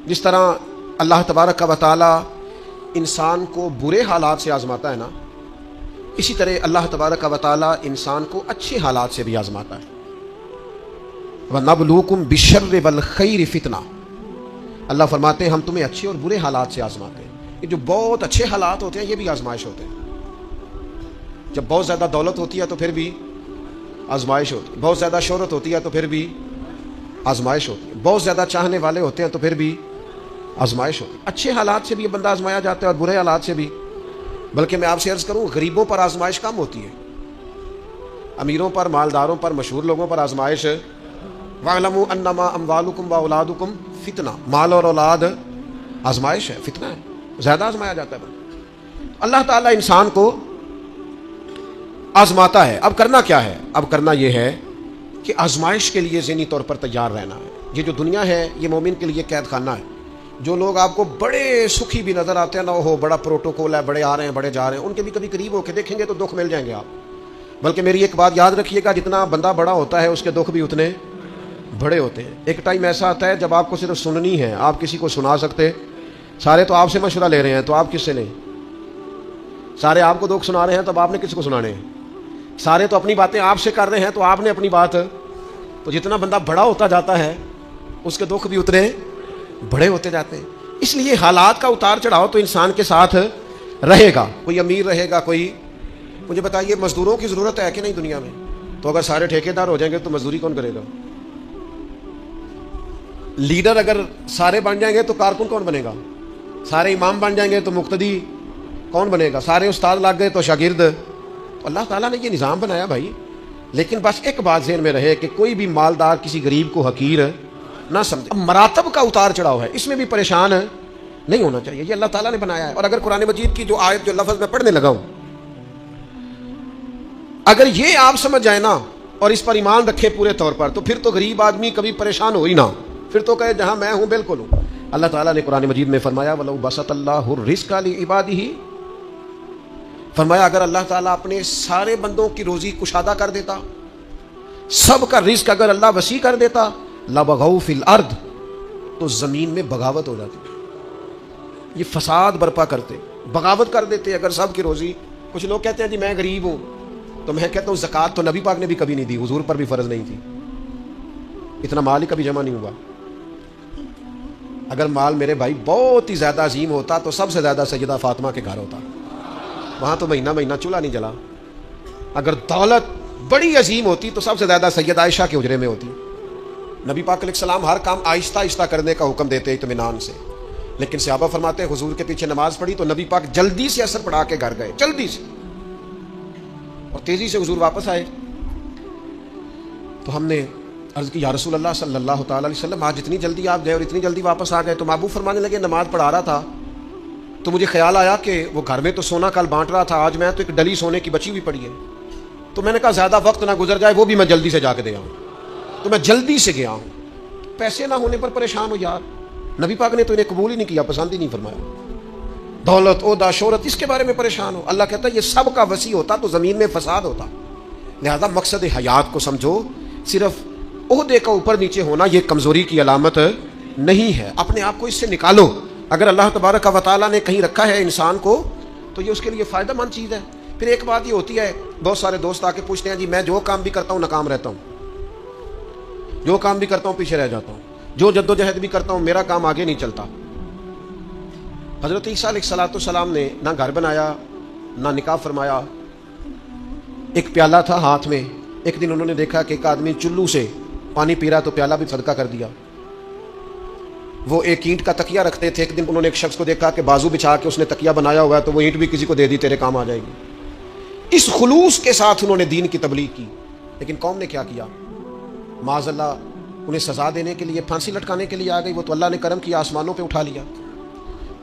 جس طرح اللہ تبارک و تعالی انسان کو برے حالات سے آزماتا ہے نا، اسی طرح اللہ تبارک و تعالی انسان کو اچھے حالات سے بھی آزماتا ہے. وَنَبْلُوكُمْ بِالشَّرِّ وَالْخَيْرِ فِتْنَةً. اللہ فرماتے ہیں ہم تمہیں اچھے اور برے حالات سے آزماتے ہیں. یہ جو بہت اچھے حالات ہوتے ہیں یہ بھی آزمائش ہوتے ہیں. جب بہت زیادہ دولت ہوتی ہے تو پھر بھی آزمائش ہوتی ہے، بہت زیادہ شہرت ہوتی ہے تو پھر بھی آزمائش ہوتی ہے، بہت زیادہ چاہنے والے ہوتے ہیں تو پھر بھی آزمائش ہوتی ہے. اچھے حالات سے بھی یہ بندہ آزمایا جاتا ہے اور برے حالات سے بھی. بلکہ میں آپ سے عرض کروں غریبوں پر آزمائش کم ہوتی ہے، امیروں پر، مالداروں پر، مشہور لوگوں پر آزمائش. وَاعْلَمُوا أَنَّمَا أَمْوَالُكُمْ وَأَوْلَادُكُمْ فِتْنَةٌ. مال اور اولاد آزمائش ہے، فتنہ ہے، زیادہ آزمایا جاتا ہے. اللہ تعالیٰ انسان کو آزماتا ہے. اب کرنا کیا ہے؟ اب کرنا یہ ہے کہ آزمائش کے لیے ذہنی طور پر تیار رہنا ہے. یہ جو دنیا ہے یہ مومن کے لیے قید خانہ ہے. جو لوگ آپ کو بڑے سکھی بھی نظر آتے ہیں نا، وہ بڑا پروٹوکول ہے، بڑے آ رہے ہیں، بڑے جا رہے ہیں، ان کے بھی کبھی قریب ہو کے دیکھیں گے تو دکھ مل جائیں گے آپ. بلکہ میری ایک بات یاد رکھیے گا، جتنا بندہ بڑا ہوتا ہے اس کے دکھ بھی اتنے بڑے ہوتے ہیں. ایک ٹائم ایسا آتا ہے جب آپ کو صرف سننی ہے، آپ کسی کو سنا سکتے. سارے تو آپ سے مشورہ لے رہے ہیں تو آپ کس سے لیں؟ سارے آپ کو دکھ سنا رہے ہیں تو آپ نے کس کو سنانے ہیں؟ سارے تو اپنی باتیں آپ سے کر رہے ہیں تو آپ نے اپنی بات. تو جتنا بندہ بڑا ہوتا جاتا ہے اس کے دکھ بھی اتنے بڑے ہوتے جاتے ہیں. اس لیے حالات کا اتار چڑھاؤ تو انسان کے ساتھ رہے گا. کوئی امیر رہے گا، کوئی. مجھے بتائیے مزدوروں کی ضرورت ہے کہ نہیں دنیا میں؟ تو اگر سارے ٹھیکیدار ہو جائیں گے تو مزدوری کون کرے گا؟ لیڈر اگر سارے بن جائیں گے تو کارکن کون بنے گا؟ سارے امام بن جائیں گے تو مقتدی کون بنے گا؟ سارے استاد لگ گئے تو شاگرد. تو اللہ تعالیٰ نے یہ نظام بنایا بھائی. لیکن بس ایک بات ذہن میں رہے کہ کوئی بھی مالدار کسی غریب کو حقیر نہ سمجھے. مراتب کا اتار چڑھاؤ ہے، اس میں بھی پریشان نہیں ہونا چاہیے. یہ اللہ تعالیٰ نے بنایا ہے. اور اگر قرآن مجید کی جو آیت جو لفظ میں پڑھنے لگا ہوں، اگر یہ آپ سمجھ جائے نا اور اس پر ایمان رکھے پورے طور پر، تو پھر تو غریب آدمی کبھی پریشان ہو ہی نہ. پھر تو کہے جہاں میں ہوں بالکل ہوں. اللہ تعالیٰ نے قرآن مجید میں فرمایا وَلَوْ بَسَطَ اللَّهُ الرِّزْقَ لِعِبَادِهِ. فرمایا اگر اللہ تعالیٰ اپنے سارے بندوں کی روزی کشادہ کر دیتا، سب کا رزق اگر اللہ وسیع کر دیتا، لَبَغَوْا فِي الْأَرْضِ، تو زمین میں بغاوت ہو جاتی. یہ فساد برپا کرتے، بغاوت کر دیتے اگر سب کی روزی. کچھ لوگ کہتے ہیں جی میں غریب ہوں، تو میں کہتا ہوں زکوٰۃ تو نبی پاک نے بھی کبھی نہیں دی، حضور پر بھی فرض نہیں تھی. اتنا مال ہی کبھی جمع نہیں ہوا. اگر مال میرے بھائی بہت ہی زیادہ عظیم ہوتا تو سب سے زیادہ سیدہ فاطمہ کے گھر ہوتا، وہاں تو مہینہ مہینہ چولہا نہیں جلا. اگر دولت بڑی عظیم ہوتی تو سب سے زیادہ سیدہ عائشہ کے حجرے میں ہوتی. نبی پاک علیہ السلام ہر کام آہستہ آہستہ کرنے کا حکم دیتے اطمینان سے. لیکن صحابہ فرماتے ہیں حضور کے پیچھے نماز پڑھی تو نبی پاک جلدی سے اثر پڑھا کے گھر گئے، جلدی سے، اور تیزی سے حضور واپس آئے. تو ہم نے عرض کی یا رسول اللہ صلی اللہ تعالی علیہ وسلم آج اتنی جلدی آپ گئے اور اتنی جلدی واپس آ گئے؟ تو محبوب فرمانے لگے نماز پڑھا رہا تھا تو مجھے خیال آیا کہ وہ گھر میں تو سونا کل بانٹ رہا تھا، آج میں تو ایک ڈلی سونے کی بچی ہوئی پڑی ہے. تو میں نے کہا زیادہ وقت نہ گزر جائے، وہ بھی میں جلدی سے جا کے دے آؤں. تو میں جلدی سے گیا ہوں. پیسے نہ ہونے پر پریشان ہو یار. نبی پاک نے تو انہیں قبول ہی نہیں کیا، پسند ہی نہیں فرمایا. دولت، عہدہ، شہرت، اس کے بارے میں پریشان ہو. اللہ کہتا ہے یہ سب کا وسیع ہوتا تو زمین میں فساد ہوتا. لہذا مقصد حیات کو سمجھو. صرف عہدے کا اوپر نیچے ہونا یہ کمزوری کی علامت نہیں ہے. اپنے آپ کو اس سے نکالو. اگر اللہ تبارک و تعالیٰ نے کہیں رکھا ہے انسان کو تو یہ اس کے لیے فائدہ مند چیز ہے. پھر ایک بات یہ ہوتی ہے، بہت سارے دوست آ کے پوچھتے ہیں جی میں جو کام بھی کرتا ہوں ناکام رہتا ہوں، جو کام بھی کرتا ہوں پیچھے رہ جاتا ہوں، جو جدوجہد بھی کرتا ہوں میرا کام آگے نہیں چلتا. حضرت عیسیٰ علیہ السلام نے نہ گھر بنایا نہ نکاح فرمایا. ایک پیالہ تھا ہاتھ میں. ایک دن انہوں نے دیکھا کہ ایک آدمی چلو سے پانی پی رہا تو پیالہ بھی صدقہ کر دیا. وہ ایک اینٹ کا تکیہ رکھتے تھے. ایک دن انہوں نے ایک شخص کو دیکھا کہ بازو بچھا کے اس نے تکیہ بنایا ہوا ہے تو وہ اینٹ بھی کسی کو دے دی، تیرے کام آ جائے گی. اس خلوص کے ساتھ انہوں نے دین کی تبلیغ کی. لیکن قوم نے کیا کیا؟ معاذ اللہ انہیں سزا دینے کے لیے، پھانسی لٹکانے کے لیے آ گئی. وہ تو اللہ نے کرم کیا، آسمانوں پہ اٹھا لیا.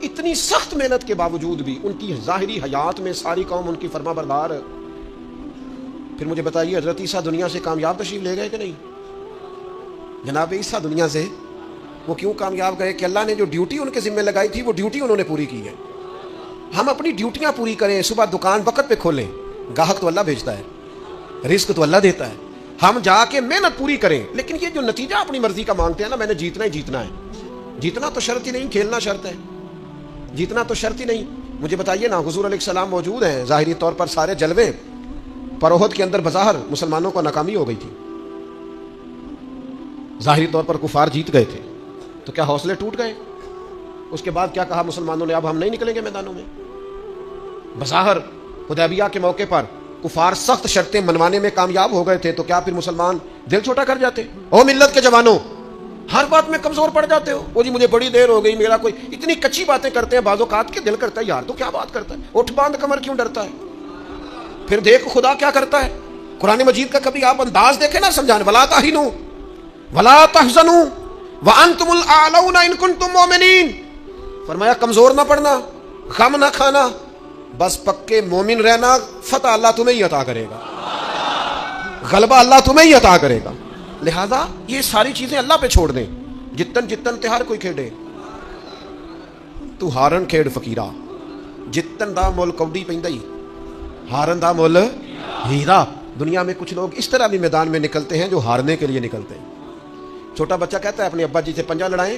اتنی سخت محنت کے باوجود بھی ان کی ظاہری حیات میں ساری قوم ان کی فرما بردار. پھر مجھے بتائیے حضرت عیسیٰ دنیا سے کامیاب تشریف لے گئے کہ نہیں؟ جناب عیسیٰ دنیا سے وہ کیوں کامیاب گئے کہ اللہ نے جو ڈیوٹی ان کے ذمہ لگائی تھی وہ ڈیوٹی انہوں نے پوری کی ہے. ہم اپنی ڈیوٹیاں پوری کریں. صبح دکان وقت پہ کھولیں، گاہک تو اللہ بھیجتا ہے، رزق تو اللہ دیتا ہے. ہم جا کے محنت پوری کریں. لیکن یہ جو نتیجہ اپنی مرضی کا مانگتے ہیں نا، میں نے جیتنا ہی جیتنا ہے، جیتنا تو شرط ہی نہیں، کھیلنا شرط ہے، جیتنا تو شرط ہی نہیں۔ مجھے بتائیے نا، حضور علیہ السلام موجود ہیں، ظاہری طور پر سارے جلوے، پر احد کے اندر بظاہر مسلمانوں کو ناکامی ہو گئی تھی، ظاہری طور پر کفار جیت گئے تھے، تو کیا حوصلے ٹوٹ گئے؟ اس کے بعد کیا کہا مسلمانوں نے؟ اب ہم نہیں نکلیں گے میدانوں میں۔ بظاہر حدیبیہ کے موقع پر کفار سخت شرطیں منوانے میں کامیاب ہو گئے تھے، تو کیا پھر مسلمان دل چھوٹا کر جاتے؟ او ملت کے جوانوں، ہر بات میں کمزور پڑ جاتے ہو۔ وہ جی مجھے بڑی دیر ہو گئی، میرا کوئی اتنی کچی باتیں کرتے ہیں، بعض اوقات کے دل کرتا ہے یار تو کیا بات کرتا ہے، اٹھ باندھ کمر کیوں ڈرتا ہے؟ پھر دیکھ خدا کیا کرتا ہے۔ قرآن مجید کا کبھی آپ انداز دیکھیں نا سمجھانے، ولا تہنوا ولا تحزنوا وانتم الاعلون ان کنتم مؤمنین، فرمایا کمزور نہ پڑنا، غم نہ کھانا، بس پکے مومن رہنا، فتح اللہ تمہیں ہی عطا کرے گا، غلبہ اللہ تمہیں ہی عطا کرے گا۔ لہذا یہ ساری چیزیں اللہ پہ چھوڑ دیں، جتن جتن تہار کوئی کھیڑے، تو ہارن کھیڑ فقیرہ، جتن دا مول کوڈی پیندائی، ہارن دا مول ہیرا۔ دنیا میں کچھ لوگ اس طرح بھی میدان میں نکلتے ہیں جو ہارنے کے لیے نکلتے ہیں۔ چھوٹا بچہ کہتا ہے اپنے ابا جی سے پنجا لڑائیں،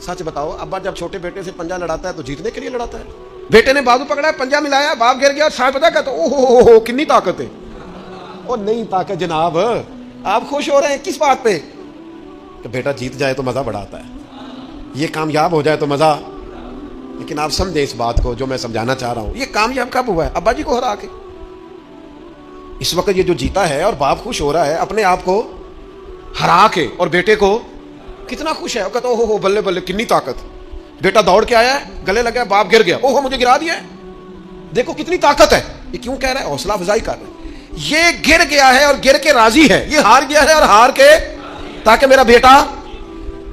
سچ بتاؤ ابا جب چھوٹے بیٹے سے پنجا لڑاتا ہے تو جیتنے کے لیے لڑاتا ہے؟ بیٹے نے بازو پکڑا ہے، پنجا ملایا، باپ گر گیا، صاحب پتا کہتا اوہ ہو کتنی طاقت ہے۔ اور نہیں طاقت جناب، آپ خوش ہو رہے ہیں کس بات پہ؟ کہ بیٹا جیت جائے تو مزہ بڑا آتا ہے، یہ کامیاب ہو جائے تو مزہ۔ لیکن آپ سمجھیں اس بات کو جو میں سمجھانا چاہ رہا ہوں، یہ کامیاب کب ہوا ہے؟ ابا جی کو ہرا کے۔ اس وقت یہ جو جیتا ہے اور باپ خوش ہو رہا ہے اپنے آپ کو ہرا کے، اور بیٹے کو کتنا خوش ہے، وہ کہتا اوہ ہو بلے بلے کتنی طاقت۔ بیٹا دوڑ کے آیا ہے، گلے لگا ہے، باپ گر گیا، اوہ مجھے گرا دیا ہے، دیکھو کتنی طاقت ہے۔ یہ کیوں کہہ رہا ہے؟ حوصلہ افزائی کر رہا ہے۔ یہ گر گیا ہے اور گر کے راضی ہے، یہ ہار گیا ہے اور ہار کے، تاکہ میرا بیٹا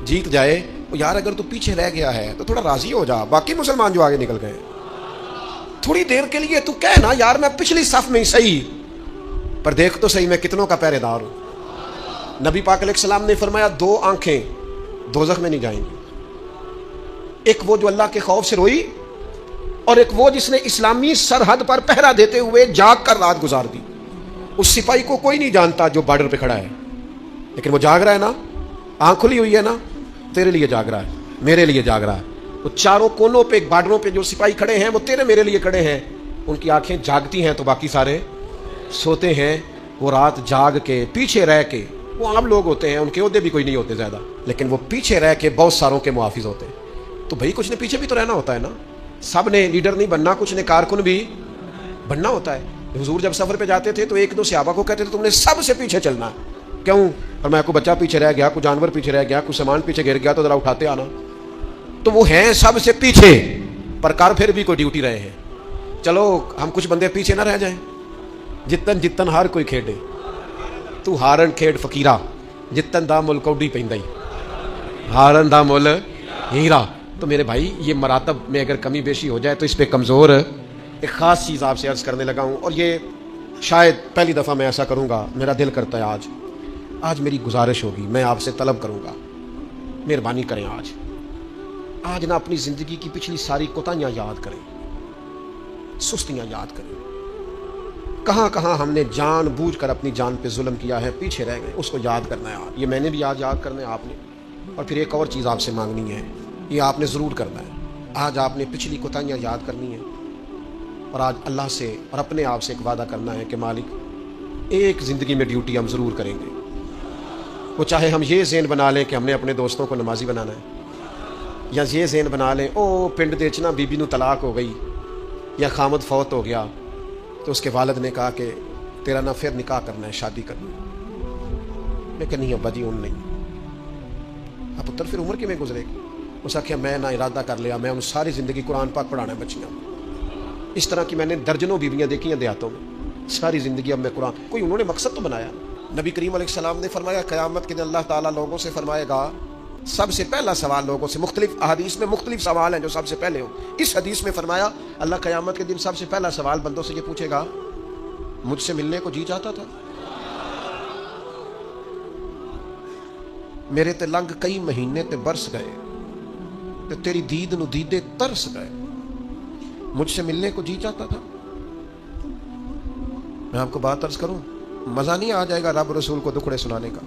جیت جائے۔ یار اگر تو پیچھے رہ گیا ہے تو تھوڑا راضی ہو جا، باقی مسلمان جو آگے نکل گئے تھوڑی دیر کے لیے تو کہنا یار میں پچھلی صف میں ہی صحیح، پر دیکھ تو صحیح میں کتنوں کا پہرے دار ہوں۔ نبی پاک علیہ السلام نے فرمایا دو آنکھیں دوزخ میں نہیں جائیں گی، ایک وہ جو اللہ کے خوف سے روئی، اور ایک وہ جس نے اسلامی سرحد پر پہرا دیتے ہوئے جاگ کر رات گزار دی۔ اس سپاہی کو کوئی نہیں جانتا جو بارڈر پہ کھڑا ہے، لیکن وہ جاگ رہا ہے نا، آنکھ کھلی ہوئی ہے نا، تیرے لیے جاگ رہا ہے، میرے لیے جاگ رہا ہے۔ وہ چاروں کونوں پہ بارڈروں پہ جو سپاہی کھڑے ہیں وہ تیرے میرے لیے کھڑے ہیں، ان کی آنکھیں جاگتی ہیں تو باقی سارے سوتے ہیں۔ وہ رات جاگ کے پیچھے رہ کے، وہ عام لوگ ہوتے ہیں، ان کے عہدے بھی کوئی نہیں ہوتے زیادہ، لیکن وہ پیچھے رہ کے بہت ساروں کے محافظ ہوتے ہیں۔ تو بھائی کچھ نے پیچھے بھی تو رہنا ہوتا ہے نا، سب نے لیڈر نہیں بننا، کچھ نے کارکن بھی بننا ہوتا ہے۔ حضور جب سفر پہ جاتے تھے تو ایک دو صحابہ کو کہتے تھے تم نے سب سے پیچھے چلنا ہے۔ کیوں؟ اور میں کوئی بچہ پیچھے رہ گیا، کوئی جانور پیچھے رہ گیا، کوئی سامان پیچھے گر گیا تو ذرا اٹھاتے آنا۔ تو وہ ہیں سب سے پیچھے، پر کر پھر بھی کوئی ڈیوٹی رہے ہیں۔ چلو ہم کچھ بندے پیچھے نہ رہ جائیں، جتن جتن ہر کوئی کھیڈے، تو ہارن کھیڈ فقیرہ، جتن دا مل کوڈی پیندائی، ہارن دا مل ہیرا۔ تو میرے بھائی یہ مراتب میں اگر کمی بیشی ہو جائے تو اس پہ کمزور ایک خاص چیز آپ سے عرض کرنے لگا ہوں، اور یہ شاید پہلی دفعہ میں ایسا کروں گا۔ میرا دل کرتا ہے آج میری گزارش ہوگی، میں آپ سے طلب کروں گا، مہربانی کریں آج نہ اپنی زندگی کی پچھلی ساری کوتاہیاں یاد کریں، سستیاں یاد کریں، کہاں کہاں ہم نے جان بوجھ کر اپنی جان پہ ظلم کیا ہے، پیچھے رہ گئے، اس کو یاد کرنا ہے آج۔ یہ میں نے بھی آج یاد کرنا ہے، آپ نے۔ اور پھر ایک اور چیز آپ سے مانگنی ہے، یہ آپ نے ضرور کرنا ہے۔ آج آپ نے پچھلی کوتاہیاں یاد کرنی ہیں، اور آج اللہ سے اور اپنے آپ سے ایک وعدہ کرنا ہے کہ مالک ایک زندگی میں ڈیوٹی ہم ضرور کریں گے، وہ چاہے ہم یہ ذہن بنا لیں کہ ہم نے اپنے دوستوں کو نمازی بنانا ہے، یا یہ ذہن بنا لیں او پنڈ دیچنا بی بی نو طلاق ہو گئی، یا خامد فوت ہو گیا تو اس کے والد نے کہا کہ تیرا نہ پھر نکاح کرنا ہے، شادی کرنی ہے۔ میں کہ نہیں ابا جی ان نہیں۔ اب پتر پھر عمر کی میں گزرے گی؟ اس آخیا میں نہ ارادہ کر لیا، میں ان ساری زندگی قرآن پاک پڑھانا ہے بچیاں۔ اس طرح کی میں نے درجنوں بیویاں دیکھی ہیں دیہاتوں میں، ساری زندگی اب میں قرآن، کوئی انہوں نے مقصد تو بنایا۔ نبی کریم علیہ السلام نے فرمایا قیامت کے دن اللہ تعالیٰ لوگوں سے فرمائے گا، سب سے پہلا سوال لوگوں سے، مختلف احادیث میں مختلف سوال ہیں جو سب سے پہلے ہوں۔ اس حدیث میں فرمایا اللہ قیامت کے دن سب سے پہلا سوال بندوں سے یہ پوچھے گا مجھ سے ملنے کو جی چاہتا تھا؟ میرے تے لنگ کئی مہینے تے برس گئے تے تیری دید نو دیدے ترس گئے، مجھ سے ملنے کو جی چاہتا تھا؟ میں آپ کو بات عرض کروں، مزہ نہیں آ جائے گا رب رسول کو دکھڑے سنانے کا؟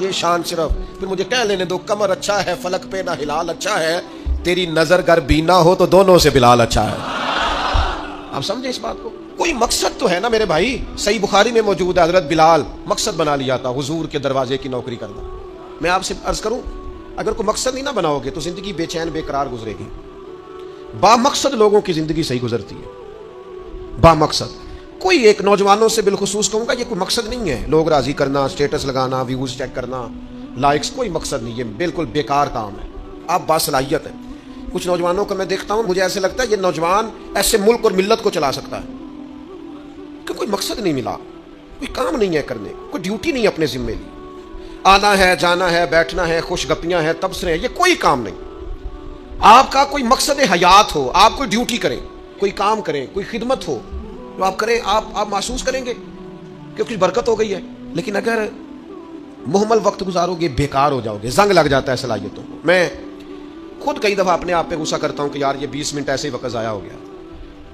یہ شان صرف، پھر مجھے کہہ لینے دو کمر اچھا ہے فلک پہ نہ ہلال اچھا ہے، تیری نظر گر بینا ہو تو دونوں سے بلال اچھا ہے۔ آپ سمجھے اس بات کو؟ کوئی مقصد تو ہے نا میرے بھائی۔ صحیح بخاری میں موجود ہے حضرت بلال مقصد بنا لیا تھا حضور کے دروازے کی نوکری کرنا۔ میں آپ سے عرض کروں، اگر کوئی مقصد نہیں نہ بناؤ گے تو زندگی بے چین بے قرار گزرے گی۔ با مقصد لوگوں کی زندگی صحیح گزرتی ہے، با مقصد۔ کوئی ایک نوجوانوں سے بالخصوص کہوں گا یہ کوئی مقصد نہیں ہے، لوگ راضی کرنا، اسٹیٹس لگانا، ویوز چیک کرنا، لائکس، کوئی مقصد نہیں، یہ بالکل بیکار کام ہے۔ آپ باصلاحیت ہیں۔ کچھ نوجوانوں کو میں دیکھتا ہوں، مجھے ایسے لگتا ہے یہ نوجوان ایسے ملک اور ملت کو چلا سکتا ہے کہ کوئی مقصد نہیں ملا، کوئی کام نہیں ہے کرنے، کوئی ڈیوٹی نہیں اپنے ذمے لی، آنا ہے جانا ہے بیٹھنا ہے خوش گپیاں ہیں تبصرے ہیں، یہ کوئی کام نہیں۔ آپ کا کوئی مقصد حیات ہو، آپ کوئی ڈیوٹی کریں، کوئی کام کریں، کوئی خدمت ہو جو آپ کریں، آپ محسوس کریں گے کہ کچھ برکت ہو گئی ہے۔ لیکن اگر محمل وقت گزارو گے بیکار ہو جاؤ گے، زنگ لگ جاتا ہے صلاحیتوں کو۔ میں خود کئی دفعہ اپنے آپ پہ غصہ کرتا ہوں کہ یار یہ 20 منٹ ایسے ہی وقت ضائع ہو گیا۔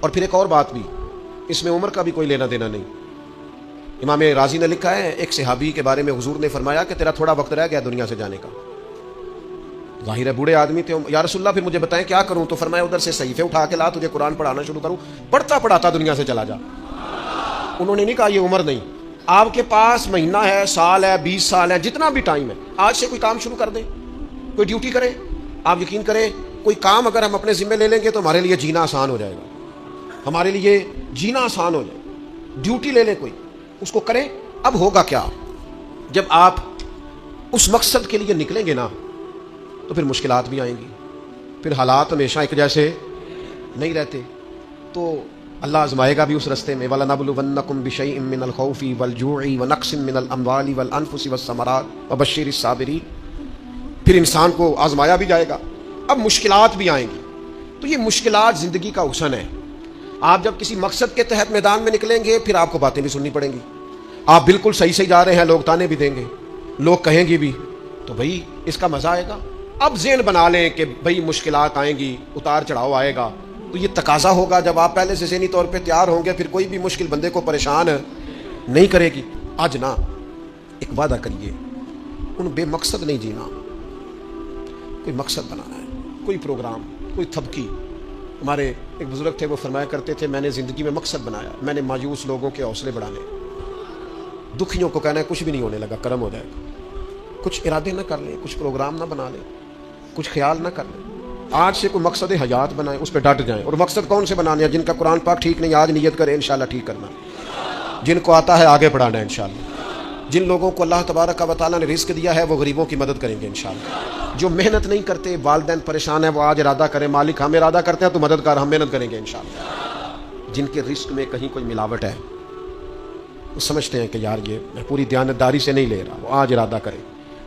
اور پھر ایک اور بات بھی، اس میں عمر کا بھی کوئی لینا دینا نہیں۔ امام رازی نے لکھا ہے ایک صحابی کے بارے میں حضور نے فرمایا کہ تیرا تھوڑا وقت رہ گیا دنیا سے جانے کا۔ ظاہر ہے بوڑھے آدمی تھے، یا رسول اللہ پھر مجھے بتائیں کیا کروں؟ تو فرمایا ادھر سے صحیفے اٹھا کے لا، تجھے قرآن پڑھانا شروع کروں، پڑھتا پڑھاتا دنیا سے چلا جا۔ انہوں نے نہیں کہا یہ عمر نہیں، آپ کے پاس مہینہ ہے، سال ہے، 20 سال ہے، جتنا بھی ٹائم ہے، آج سے کوئی کام شروع کر دیں، کوئی ڈیوٹی کریں۔ آپ یقین کریں کوئی کام اگر ہم اپنے ذمہ لے لیں گے تو ہمارے لیے جینا آسان ہو جائے گا، ہمارے لیے جینا آسان ہو جائے گا۔ ڈیوٹی لے لیں کوئی، اس کو کریں۔ اب ہوگا کیا؟ جب آپ اس مقصد کے لیے نکلیں گے نا تو پھر مشکلات بھی آئیں گی، پھر حالات ہمیشہ ایک جیسے نہیں رہتے، تو اللہ آزمائے گا بھی اس رستے میں۔ وَلَنَبْلُوَنَّكُمْ بِشَيْءٍ مِّنَ الْخَوْفِ وَالْجُوعِ وَنَقْصٍ مِّنَ الْأَمْوَالِ وَالْأَنفُسِ وَالثَّمَرَاتِ وَبَشِّرِ الصَّابِرِينَ۔ پھر انسان کو آزمایا بھی جائے گا، اب مشکلات بھی آئیں گی۔ تو یہ مشکلات زندگی کا حسن ہے۔ آپ جب کسی مقصد کے تحت میدان میں نکلیں گے پھر آپ کو باتیں بھی سننی پڑیں گی۔ آپ بالکل صحیح سے جا رہے ہیں، لوگ تانے بھی دیں گے، لوگ کہیں گے بھی، تو بھائی اس کا مزہ آئے گا۔ اب ذہن بنا لیں کہ بھائی مشکلات آئیں گی، اتار چڑھاؤ آئے گا، تو یہ تقاضا ہوگا جب آپ پہلے سے ذہنی طور پہ تیار ہوں گے پھر کوئی بھی مشکل بندے کو پریشان نہیں کرے گی۔ آج نا ایک وعدہ کریے، ان بے مقصد نہیں جینا، کوئی مقصد بنانا ہے، کوئی پروگرام، کوئی تھبکی۔ ہمارے ایک بزرگ تھے، وہ فرمایا کرتے تھے میں نے زندگی میں مقصد بنایا، میں نے مایوس لوگوں کے حوصلے بڑھانے، دکھیوں کو کہنا ہے کچھ بھی نہیں ہونے لگا، کرم ہو جائے گا۔ کچھ ارادے نہ کر لیں، کچھ پروگرام نہ بنا لیں، کچھ خیال نہ کر لیں، آج سے کوئی مقصد حیات بنائیں، اس پہ ڈٹ جائیں۔ اور مقصد کون سے بنانے ہیں؟ جن کا قرآن پاک ٹھیک نہیں آج نیت کریں انشاءاللہ ٹھیک کرنا، جن کو آتا ہے آگے بڑھانا ہے انشاءاللہ۔ جن لوگوں کو اللہ تبارک و تعالیٰ نے رزق دیا ہے وہ غریبوں کی مدد کریں گے انشاءاللہ۔ جو محنت نہیں کرتے، والدین پریشان ہیں، وہ آج ارادہ کریں مالک ہم ارادہ کرتے ہیں تو مددگار ہم محنت کریں گے انشاءاللہ۔ جن کے رزق میں کہیں کوئی ملاوٹ ہے، وہ سمجھتے ہیں کہ یار یہ میں پوری دیانتداری سے نہیں لے رہا، وہ آج ارادہ کریں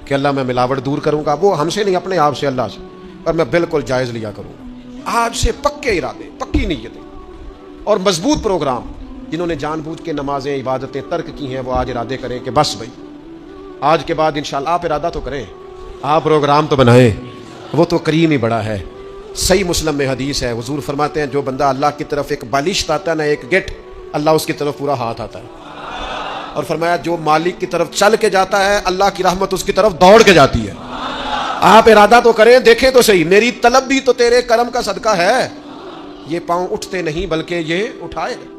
کہ اللہ میں ملاوٹ دور کروں گا، وہ ہم سے نہیں اپنے آپ سے اللہ سے، اور میں بالکل جائز لیا کروں گا۔ آج سے پکے ارادے، پکی نیتیں اور مضبوط پروگرام۔ جنہوں نے جان بوجھ کے نمازیں عبادتیں ترک کی ہیں وہ آج ارادے کریں کہ بس بھائی آج کے بعد انشاءاللہ۔ آپ ارادہ تو کریں، آپ پروگرام تو بنائیں، وہ تو کریم ہی بڑا ہے۔ صحیح مسلم میں حدیث ہے، حضور فرماتے ہیں جو بندہ اللہ کی طرف ایک بالشت آتا ہے نا، ایک گٹ، اللہ اس کی طرف پورا ہاتھ آتا ہے۔ اور فرمایا جو مالک کی طرف چل کے جاتا ہے اللہ کی رحمت اس کی طرف دوڑ کے جاتی ہے۔ آپ ارادہ تو کریں، دیکھیں تو صحیح، میری طلب بھی تو تیرے کرم کا صدقہ ہے۔ یہ پاؤں اٹھتے نہیں بلکہ یہ اٹھائے گا۔